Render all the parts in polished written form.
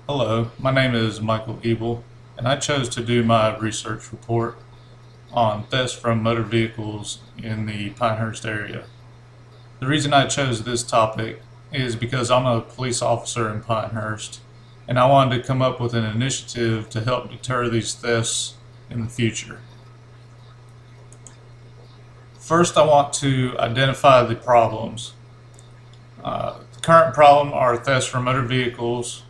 Hello, my name is Michael Ebel, and I chose to do my research report on thefts from motor vehicles in the Pinehurst area. The reason I chose this topic is because I'm a police officer in Pinehurst, and I wanted to come up with an initiative to help deter these thefts in the future. First, I want to identify the problems. The current problem are thefts from motor vehicles,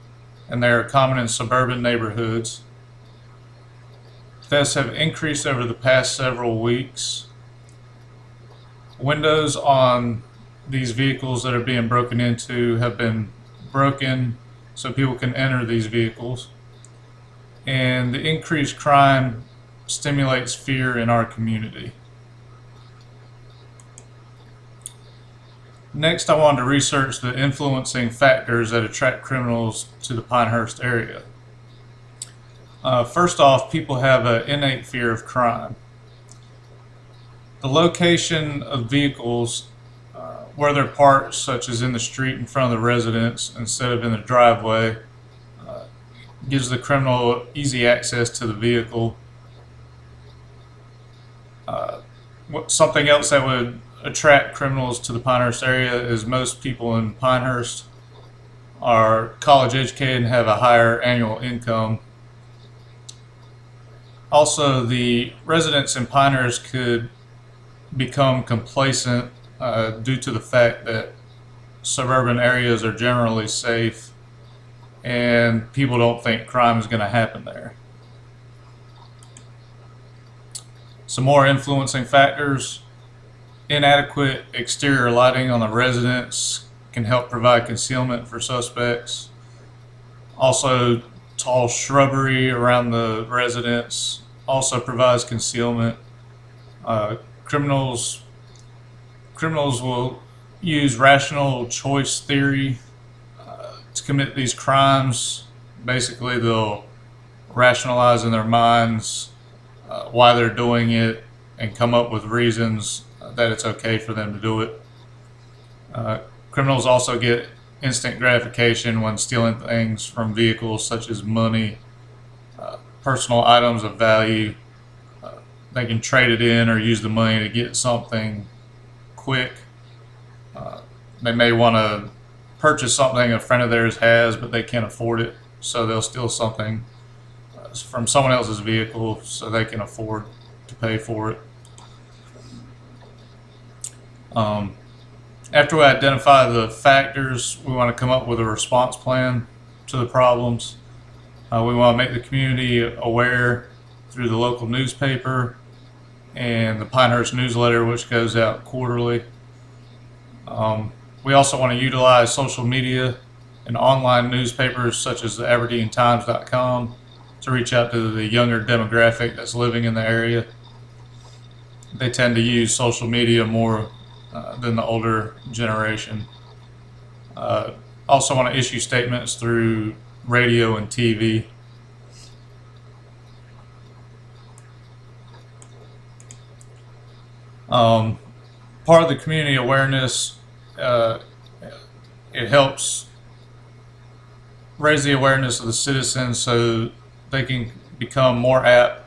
and they are common in suburban neighborhoods. Thefts have increased over the past several weeks. Windows on these vehicles that are being broken into have been broken so people can enter these vehicles. And the increased crime stimulates fear in our community. Next, I wanted to research the influencing factors that attract criminals to the Pinehurst area. First off, people have an innate fear of crime. The location of vehicles, where they're parked, such as in the street in front of the residence instead of in the driveway, gives the criminal easy access to the vehicle. Something else that would attract criminals to the Pinehurst area is most people in Pinehurst are college educated and have a higher annual income. Also, the residents in Pinehurst could become complacent due to the fact that suburban areas are generally safe and people don't think crime is going to happen there. Some more influencing factors: inadequate exterior lighting on the residence can help provide concealment for suspects. Also, tall shrubbery around the residence also provides concealment. Criminals will use rational choice theory to commit these crimes. Basically, they'll rationalize in their minds why they're doing it and come up with reasons that it's okay for them to do it. Criminals also get instant gratification when stealing things from vehicles, such as money, personal items of value. They can trade it in or use the money to get something quick. They may want to purchase something a friend of theirs has, but they can't afford it, so they'll steal something from someone else's vehicle so they can afford to pay for it. After we identify the factors, we want to come up with a response plan to the problems. We want to make the community aware through the local newspaper and the Pinehurst newsletter, which goes out quarterly. We also want to utilize social media and online newspapers such as the AberdeenTimes.com to reach out to the younger demographic that's living in the area. They tend to use social media more than the older generation. Also want to issue statements through radio and TV. Part of the community awareness, it helps raise the awareness of the citizens so they can become more apt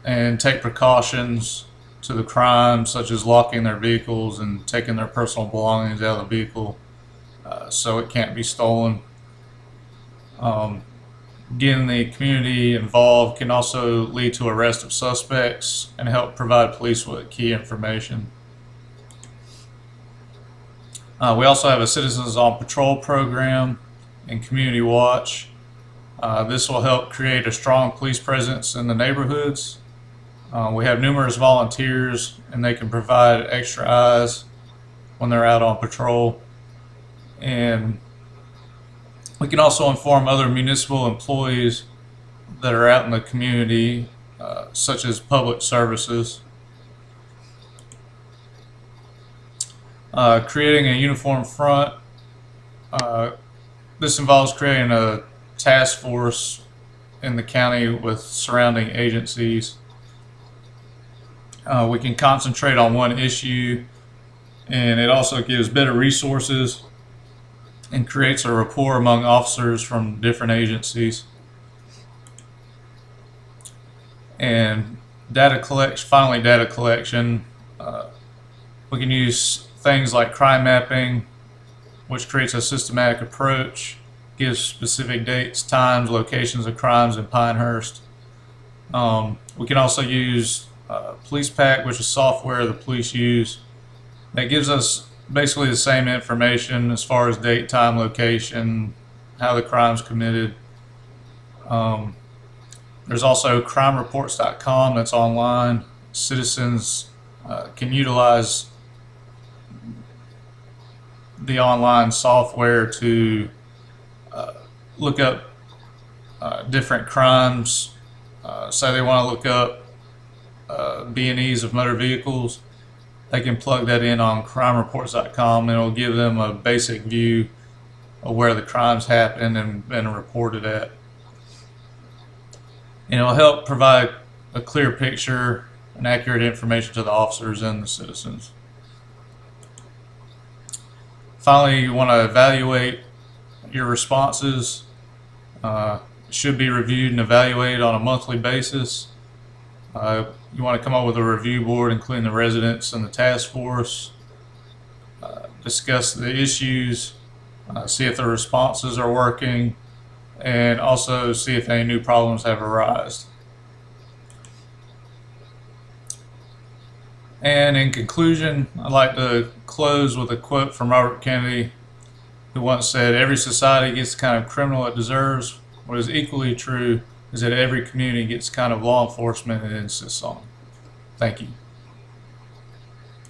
and take precautions to the crime, such as locking their vehicles and taking their personal belongings out of the vehicle so it can't be stolen. Getting the community involved can also lead to arrest of suspects and help provide police with key information. We also have a Citizens on Patrol program and Community Watch. This will help create a strong police presence in the neighborhoods. We have numerous volunteers, and they can provide extra eyes when they're out on patrol. And we can also inform other municipal employees that are out in the community, such as public services. Creating a uniform front. This involves creating a task force in the county with surrounding agencies. We can concentrate on one issue, and it also gives better resources and creates a rapport among officers from different agencies. And data collection. We can use things like crime mapping, which creates a systematic approach, gives specific dates, times, locations of crimes in Pinehurst. We can also use Police Pack, which is software the police use. That gives us basically the same information as far as date, time, location, how the crime's committed. There's also crimereports.com that's online. Citizens can utilize the online software to look up different crimes. Say they want to look up B&Es of motor vehicles. They can plug that in on crimereports.com and it'll give them a basic view of where the crimes happened and been reported at. And it'll help provide a clear picture and accurate information to the officers and the citizens. Finally, you want to evaluate your responses. It should be reviewed and evaluated on a monthly basis. You want to come up with a review board, including the residents and the task force. Discuss the issues, see if the responses are working, and also see if any new problems have arisen. And in conclusion, I'd like to close with a quote from Robert Kennedy, who once said, "Every society gets the kind of criminal it deserves. What is equally true is that every community gets the kind of law enforcement it insists on." Thank you.